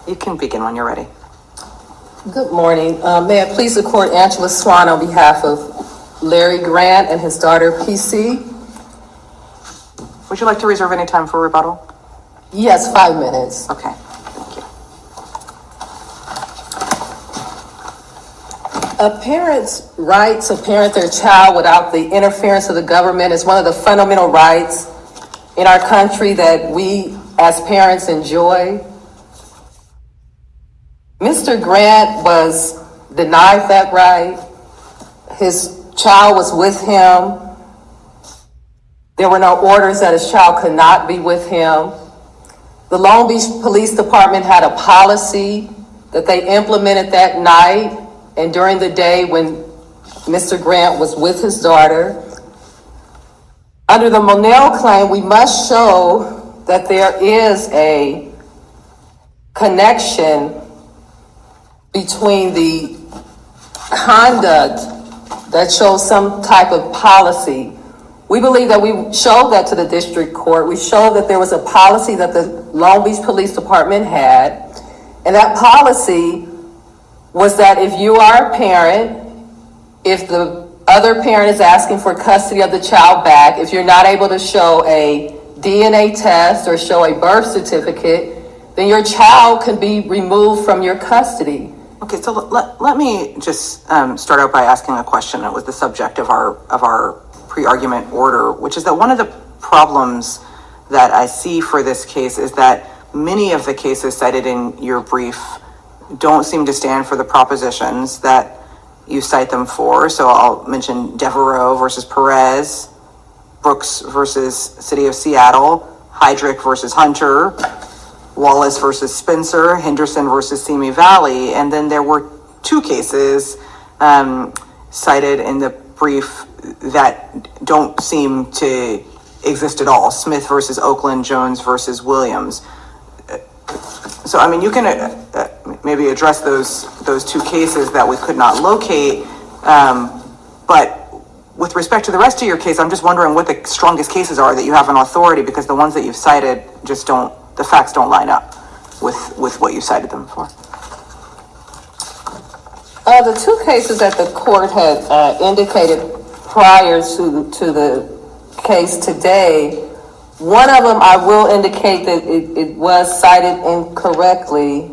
You can begin when you're ready. Good morning. May I please the court, Angela Swan on behalf of Larry Grant and his daughter PC. Would you like to reserve any time for rebuttal? Yes, 5 minutes. Okay, thank you. A parent's right to parent their child without the interference of the government is one of the fundamental rights in our country that we as parents enjoy. Mr. Grant was denied that right. His child was with him. There were no orders that his child could not be with him. The Long Beach Police Department had a policy that they implemented that night and during the day when Mr. Grant was with his daughter. Under the Monell claim, we must show that there is a connection between the conduct that shows some type of policy. We believe that we showed that to the district court. We showed that there was a policy that the Long Beach Police Department had, and that policy was that if you are a parent, if the other parent is asking for custody of the child back, if you're not able to show a DNA test or show a birth certificate, then your child can be removed from your custody. Okay, so let me just start out by asking a question that was the subject of our pre-argument order, which is that one of the problems that I see for this case is that many of the cases cited in your brief don't seem to stand for the propositions that you cite them for. So I'll mention Devereaux versus Perez, Brooks versus City of Seattle, Heydrich versus Hunter, Wallace versus Spencer, Hendrickson versus Simi Valley, and then there were two cases cited in the brief that don't seem to exist at all. Smith versus Oakland, Jones versus Williams. So, I mean, you can maybe address those two cases that we could not locate, but with respect to the rest of your case, I'm just wondering what the strongest cases are that you have on authority, because the ones that you've cited just don't, the facts don't line up with what you cited them for. The two cases that the court had indicated prior to the case today, one of them I will indicate that it was cited incorrectly.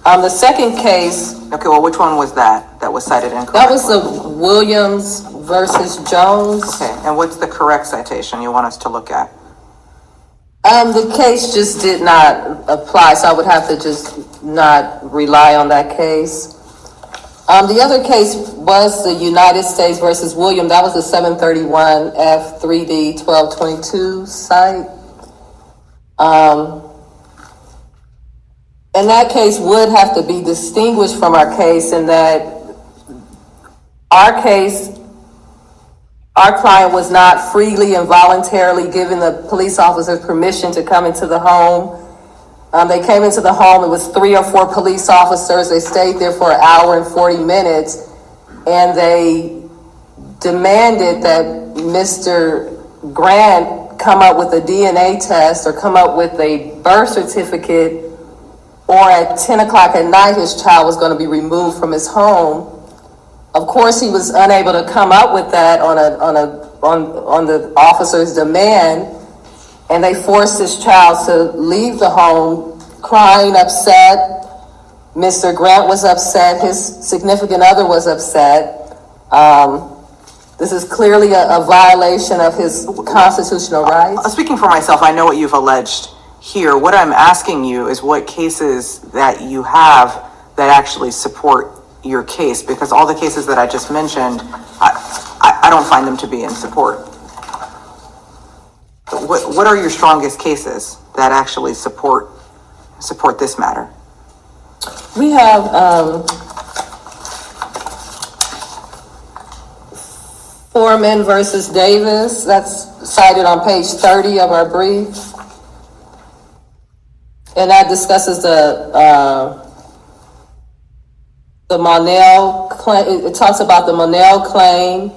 The second case... Okay, well, which one was that was cited incorrectly? That was the Williams versus Jones. Okay, and what's the correct citation you want us to look at? The case just did not apply, so I would have to just not rely on that case. The other case was the United States versus William. That was the 731 F3D 1222 site. And that case would have to be distinguished from our case in that our case, our client was not freely and voluntarily given the police officers permission to come into the home. They came into the home, it was 3 or 4 police officers. They stayed there for an hour and 40 minutes, and they demanded that Mr. Grant come up with a DNA test or come up with a birth certificate, or at 10 o'clock at night his child was going to be removed from his home. Of course, he was unable to come up with that on the officer's demand, and they forced his child to leave the home crying, upset. Mr. Grant was upset. His significant other was upset. This is clearly a violation of his constitutional rights. Speaking for myself, I know what you've alleged here. What I'm asking you is what cases that you have that actually support your case, because all the cases that I just mentioned, I don't find them to be in support. What are your strongest cases that actually support this matter? We have Foreman versus Davis. That's cited on page 30 of our brief. And that discusses the Monell claim. It talks about the Monell claim.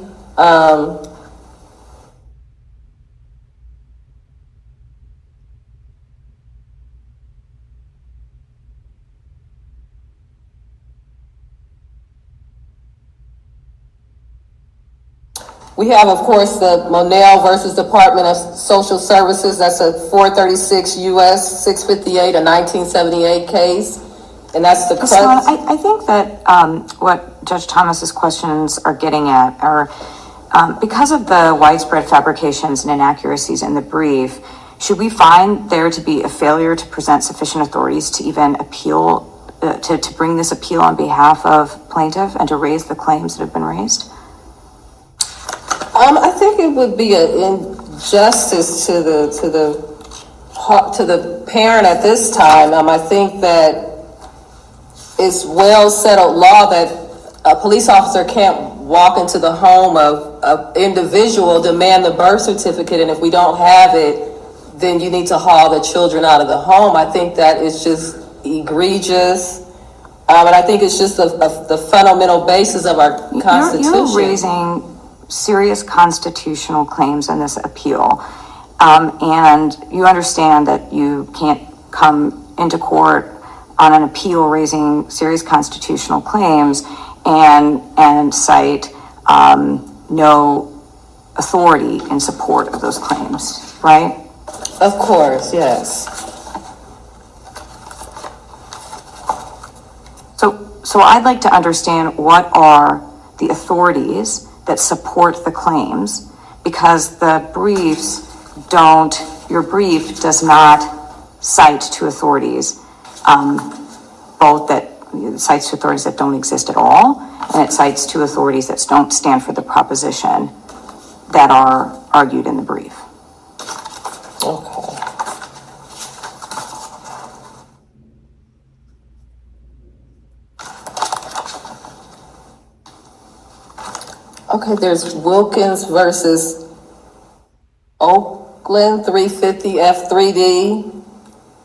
We have, of course, the Monell versus Department of Social Services. That's a 436 U.S. 658, a 1978 case. And that's the crux. I think that what Judge Thomas's questions are getting at are because of the widespread fabrications and inaccuracies in the brief, should we find there to be a failure to present sufficient authorities to even appeal, to bring this appeal on behalf of plaintiff and to raise the claims that have been raised? I think it would be an injustice to the parent at this time. I think that it's well settled law that a police officer can't walk into the home of an individual, demand the birth certificate, and if we don't have it, then you need to haul the children out of the home. I think that is just egregious. And I think it's just the fundamental basis of our Constitution. You're raising serious constitutional claims in this appeal. And you understand that you can't come into court on an appeal raising serious constitutional claims and cite no authority in support of those claims, right? Of course, yes. So I'd like to understand what are the authorities that support the claims, because the briefs your brief does not cite to authorities, both that it cites to authorities that don't exist at all, and it cites to authorities that don't stand for the proposition that are argued in the brief. Okay, there's Wilkins versus Oakland 350 F3D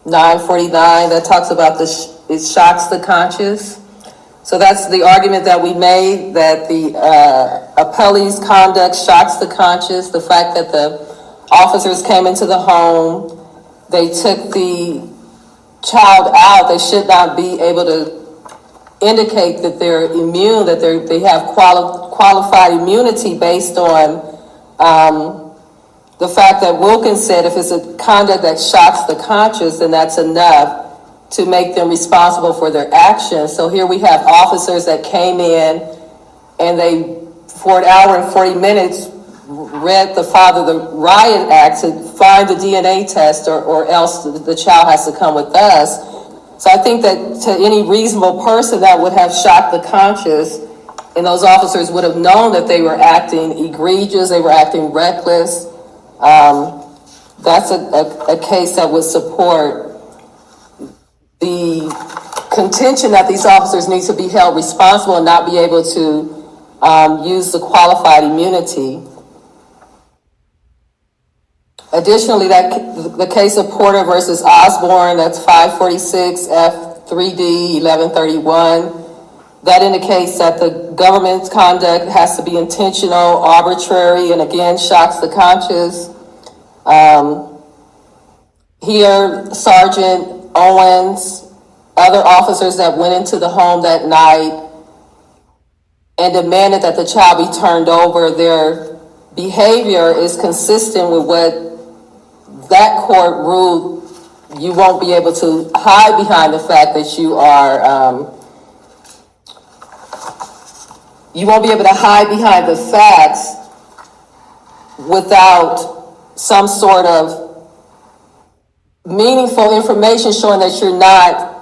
949 that talks about it shocks the conscious. So that's the argument that we made, that the appellee's conduct shocks the conscious. The fact that the officers came into the home, they took the child out, they should not be able to indicate that they're immune, that they have qualified immunity based on the fact that Wilkins said if it's a conduct that shocks the conscious, then that's enough to make them responsible for their actions. So here we have officers that came in and they, for an hour and 40 minutes, read the Father the Riot Act to find the DNA test or else the child has to come with us. So I think that to any reasonable person that would have shocked the conscious, and those officers would have known that they were acting egregious, they were acting reckless. That's a case that would support the contention that these officers need to be held responsible and not be able to use the qualified immunity. Additionally, the case of Porter versus Osborne, that's 546 F3D 1131, that indicates that the government's conduct has to be intentional, arbitrary, and again, shocks the conscious. Here, Sergeant Owens, other officers that went into the home that night and demanded that the child be turned over, their behavior is consistent with what that court ruled. You won't be able to hide behind the fact that you won't be able to hide behind the facts without some sort of meaningful information showing that you're not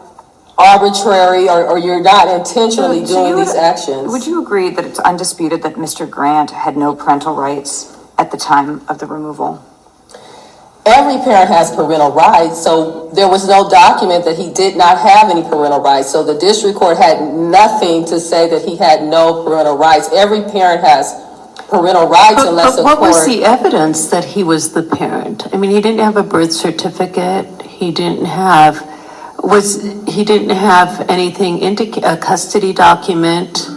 arbitrary or you're not intentionally doing these actions. Would you agree that it's undisputed that Mr. Grant had no parental rights at the time of the removal? Every parent has parental rights, so there was no document that he did not have any parental rights. So the district court had nothing to say that he had no parental rights. Every parent has parental rights unless the court... But what was the evidence that he was the parent? I mean, he didn't have a birth certificate. He didn't have anything, a custody document.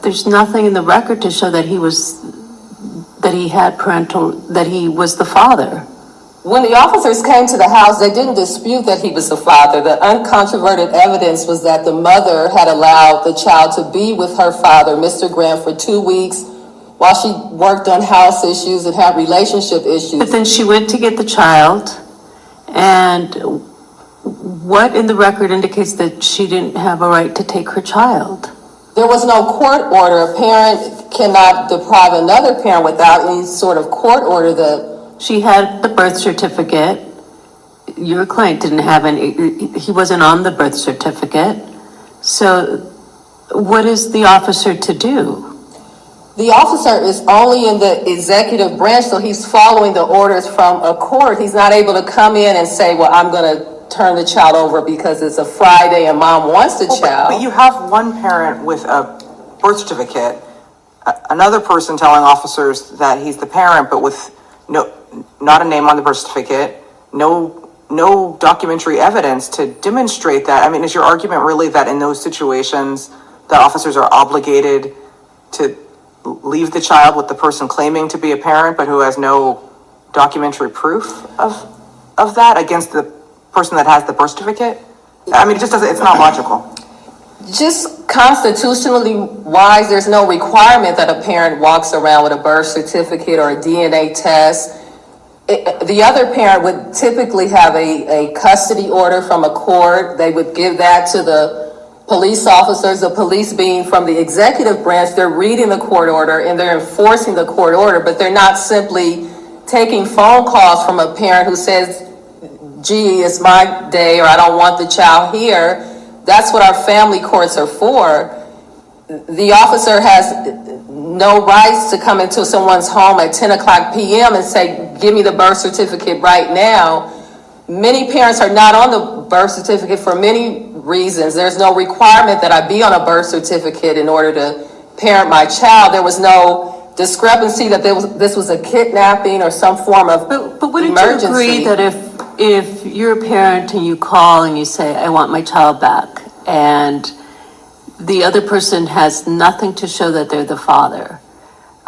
There's nothing in the record to show that he was the father. When the officers came to the house, they didn't dispute that he was the father. The uncontroverted evidence was that the mother had allowed the child to be with her father, Mr. Grant, for 2 weeks while she worked on house issues and had relationship But issues. then she went to get the child, and what in the record indicates that she didn't have a right to take her child? There was no court order. A parent cannot deprive another parent without any sort of court order. She had the birth certificate. Your client didn't have any, he wasn't on the birth certificate. So what is the officer to do? The officer is only in the executive branch, so he's following the orders from a court. He's not able to come in and say, well, I'm going to turn the child over because it's a Friday and mom wants the child. But you have one parent with a birth certificate, another person telling officers that he's the parent, but with not a name on the birth certificate, no documentary evidence to demonstrate that. I mean, is your argument really that in those situations, the officers are obligated to leave the child with the person claiming to be a parent, but who has no documentary proof of that against the person that has the birth certificate? I mean, it just doesn't, it's not logical. Just constitutionally wise, there's no requirement that a parent walks around with a birth certificate or a DNA test. The other parent would typically have a custody order from a court. They would give that to the police officers, the police being from the executive branch. They're reading the court order and they're enforcing the court order, but they're not simply taking phone calls from a parent who says, gee, it's my day, or I don't want the child here. That's what our family courts are for. The officer has no rights to come into someone's home at 10 o'clock p.m. and say, give me the birth certificate right now. Many parents are not on the birth certificate for many reasons. There's no requirement that I be on a birth certificate in order to parent my child. There was no discrepancy that this was a kidnapping or some form of But wouldn't emergency. you agree that if you're a parent and you call and you say, I want my child back, and the other person has nothing to show that they're the father,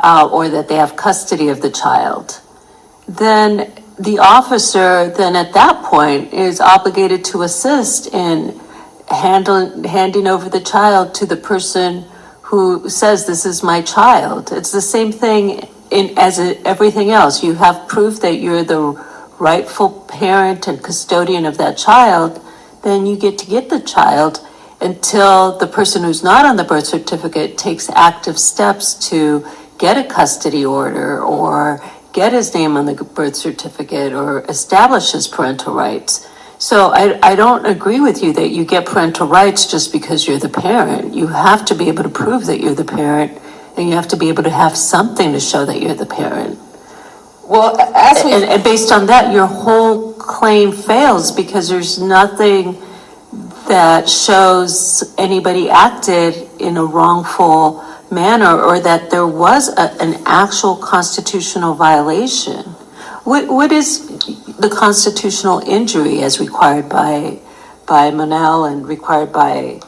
or that they have custody of the child, then the officer then at that point is obligated to assist in handing over the child to the person who says, this is my child. It's the same thing as everything else. You have proof that you're the rightful parent and custodian of that child, then you get to get the child until the person who's not on the birth certificate takes active steps to get a custody order or get his name on the birth certificate or establish his parental rights. So I don't agree with you that you get parental rights just because you're the parent. You have to be able to prove that you're the parent, and you have to be able to have something to show that you're the parent. Well, and based on that, your whole claim fails because there's nothing that shows anybody acted in a wrongful manner or that there was an actual constitutional violation. What is the constitutional injury as required by Monell and required by...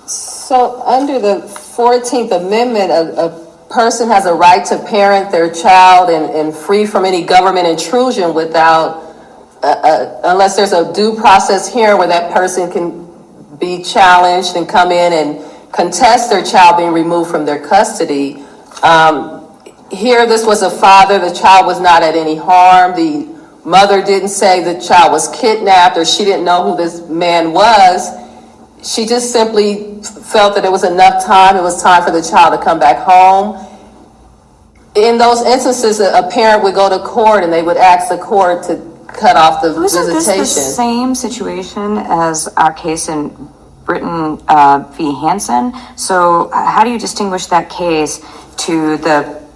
So under the 14th Amendment, a person has a right to parent their child and free from any government intrusion without, unless there's a due process here where that person can be challenged and come in and contest their child being removed from their custody. Here, this was a father. The child was not at any harm. The mother didn't say the child was kidnapped or she didn't know who this man was. She just simply felt that it was enough time. It was time for the child to come back home. In those instances, a parent would go to court and they would ask the court to cut off the visitation. Isn't this the same situation as our case in Britain v. Hansen? So how do you distinguish that case to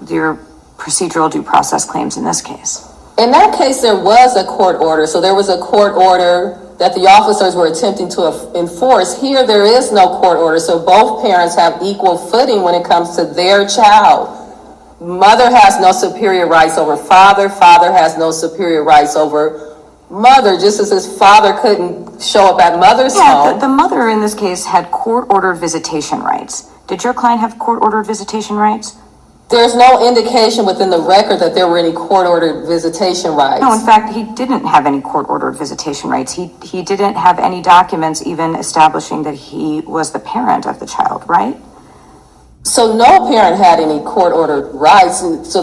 your procedural due process claims in this case? In that case, there was a court order. So there was a court order that the officers were attempting to enforce. Here, there is no court order. So both parents have equal footing when it comes to their child. Mother has no superior rights over father. Father has no superior rights over mother, just as his father couldn't show up at mother's home. The mother in this case had court-ordered visitation rights. Did your client have court-ordered visitation rights? There's no indication within the record that there were any court-ordered visitation rights. No, in fact, he didn't have any court-ordered visitation rights. He didn't have any documents even establishing that he was the parent of the child, right? So no parent had any court-ordered rights, and so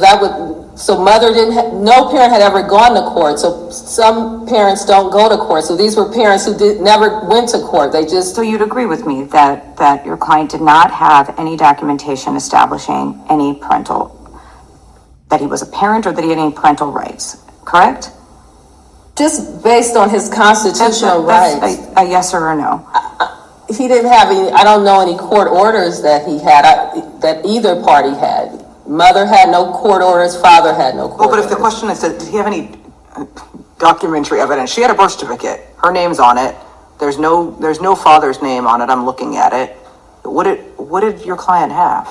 mother no parent had ever gone to court, so some parents don't go to court, so these were parents who never went to court, they just. So you'd agree with me that your client did not have any documentation establishing any parental, that he was a parent or that he had any parental rights, correct? Just based on his constitutional rights. That's a yes or a no? He didn't have any, I don't know any court orders that he had, that either party had. Mother had no court orders, father had no court orders. Well, but if the question is, did he have any documentary evidence? She had a birth certificate. Her name's on it. There's no father's name on it. I'm looking at it. What did your client have?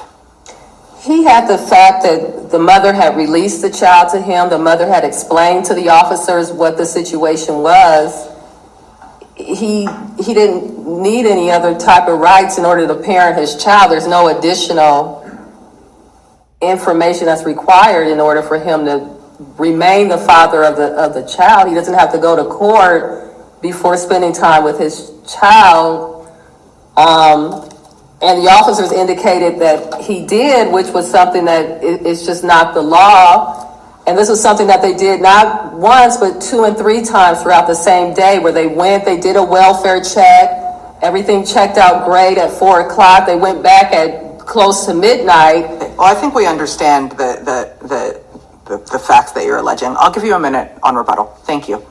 He had the fact that the mother had released the child to him. The mother had explained to the officers what the situation was. He didn't need any other type of rights in order to parent his child. There's no additional information that's required in order for him to remain the father of the child. He doesn't have to go to court before spending time with his child. And the officers indicated that he did, which was something that it's just not the law. And this was something that they did not once, but 2 and 3 times throughout the same day, where they went, they did a welfare check, everything checked out great at 4 o'clock. They went back at close to midnight. Well, I think we understand the facts that you're alleging. I'll give you a minute on rebuttal. Thank you.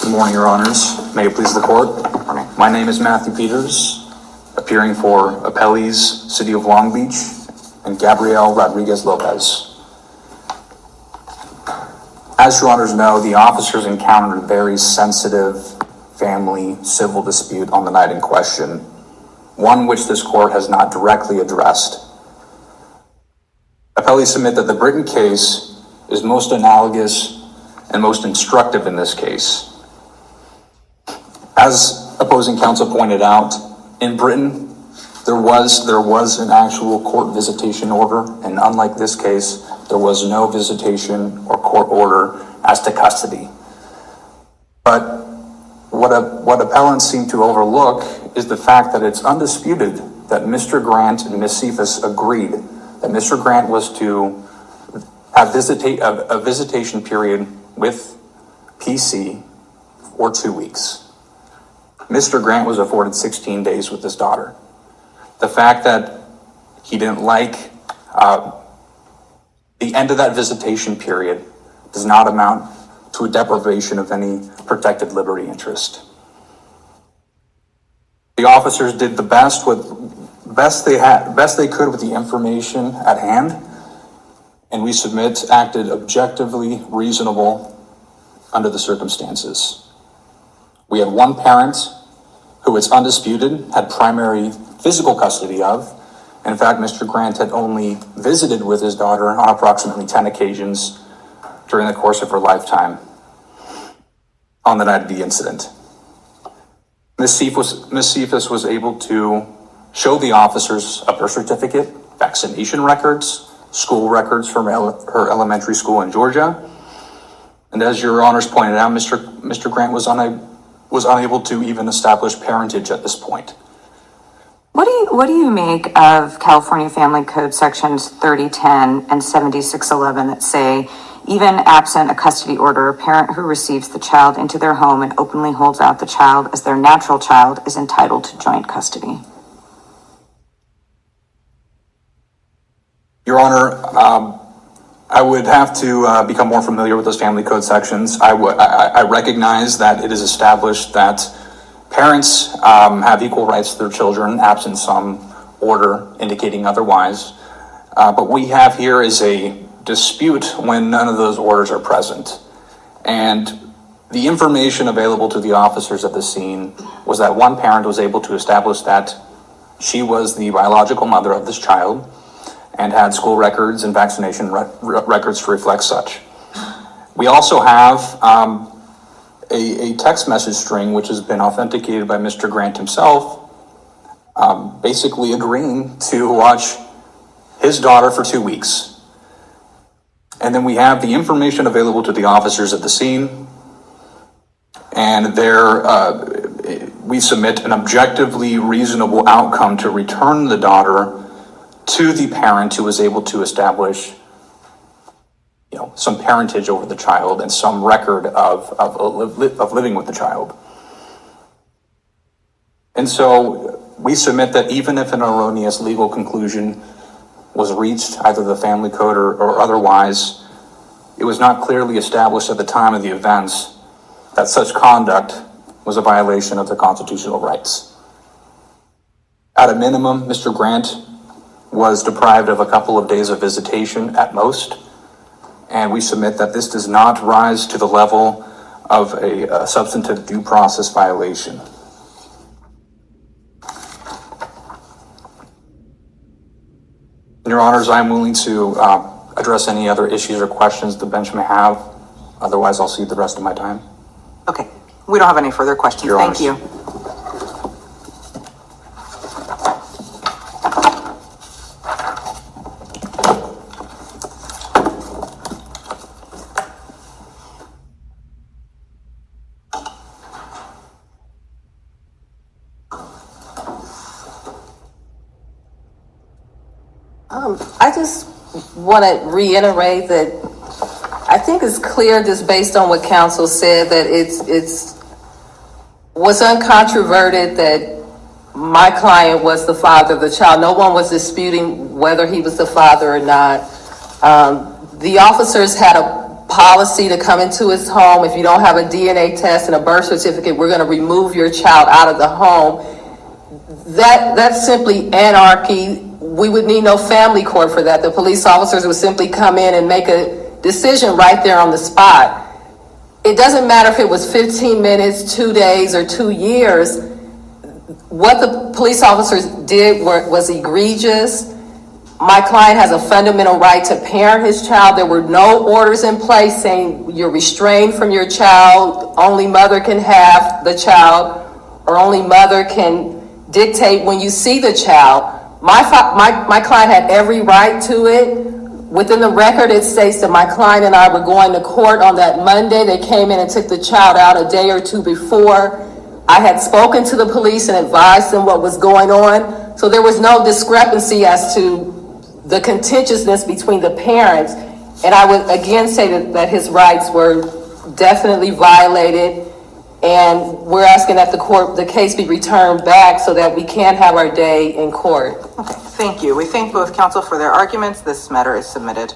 Good morning, Your Honors. May it please the court. Morning. My name is Matthew Peters, appearing for Appellees, City of Long Beach, and Gabrielle Rodriguez-Lopez. As Your Honors know, the officers encountered a very sensitive family civil dispute on the night in question, one which this court has not directly addressed. Appellees submit that the Britton case is most analogous and most instructive in this case. As opposing counsel pointed out, in Britain, there was an actual court visitation order, and unlike this case, there was no visitation or court order as to custody. But what appellants seem to overlook is the fact that it's undisputed that Mr. Grant and Ms. Cephas agreed that Mr. Grant was to have a visitation period with PC for 2 weeks. Mr. Grant was afforded 16 days with his daughter. The fact that he didn't like the end of that visitation period does not amount to a deprivation of any protected liberty interest. The officers did the best they could with the information at hand, and we submit acted objectively reasonable under the circumstances. We had one parent who, it's undisputed, had primary physical custody of. In fact, Mr. Grant had only visited with his daughter on approximately 10 occasions during the course of her lifetime on the night of the incident. Ms. Cephas was able to show the officers a birth certificate, vaccination records, school records from her elementary school in Georgia. And as Your Honors pointed out, Mr. Grant was unable to even establish parentage at this point. What do you make of California Family Code sections 3010 and 7611 that say, even absent a custody order, a parent who receives the child into their home and openly holds out the child as their natural child is entitled to joint custody? Your Honor, I would have to become more familiar with those family code sections. I recognize that it is established that parents have equal rights to their children, absent some order indicating otherwise. But we have here is a dispute when none of those orders are present. And the information available to the officers at the scene was that one parent was able to establish that she was the biological mother of this child and had school records and vaccination records to reflect such. We also have a text message string which has been authenticated by Mr. Grant himself, basically agreeing to watch his daughter for 2 weeks. And then we have the information available to the officers at the scene. And we submit an objectively reasonable outcome to return the daughter to the parent who was able to establish, some parentage over the child and some record of living with the child. And so we submit that even if an erroneous legal conclusion was reached, either the family code or otherwise, it was not clearly established at the time of the events that such conduct was a violation of the constitutional rights. At a minimum, Mr. Grant was deprived of a couple of days of visitation at most, and we submit that this does not rise to the level of a substantive due process violation. Your Honors, I am willing to address any other issues or questions the bench may have. Otherwise, I'll cede the rest of my time. Okay, we don't have any further questions. Your Thank Honors. you. I just want to reiterate that I think it's clear, just based on what counsel said, that was uncontroverted that my client was the father of the child. No one was disputing whether he was the father or not. The officers had a policy to come into his home. If you don't have a DNA test and a birth certificate, we're going to remove your child out of the home. That's simply anarchy. We would need no family court for that. The police officers would simply come in and make a decision right there on the spot. It doesn't matter if it was 15 minutes, 2 days, or 2 years. What the police officers did was egregious. My client has a fundamental right to parent his child. There were no orders in place saying you're restrained from your child, only mother can have the child, or only mother can dictate when you see the child. My client had every right to it. Within the record, it states that my client and I were going to court on that Monday. They came in and took the child out a day or two before. I had spoken to the police and advised them what was going on. So there was no discrepancy as to the contentiousness between the parents. And I would again say that his rights were definitely violated. And we're asking that the case be returned back so that we can have our day in court. Okay, thank you. We thank both counsel for their arguments. This matter is submitted.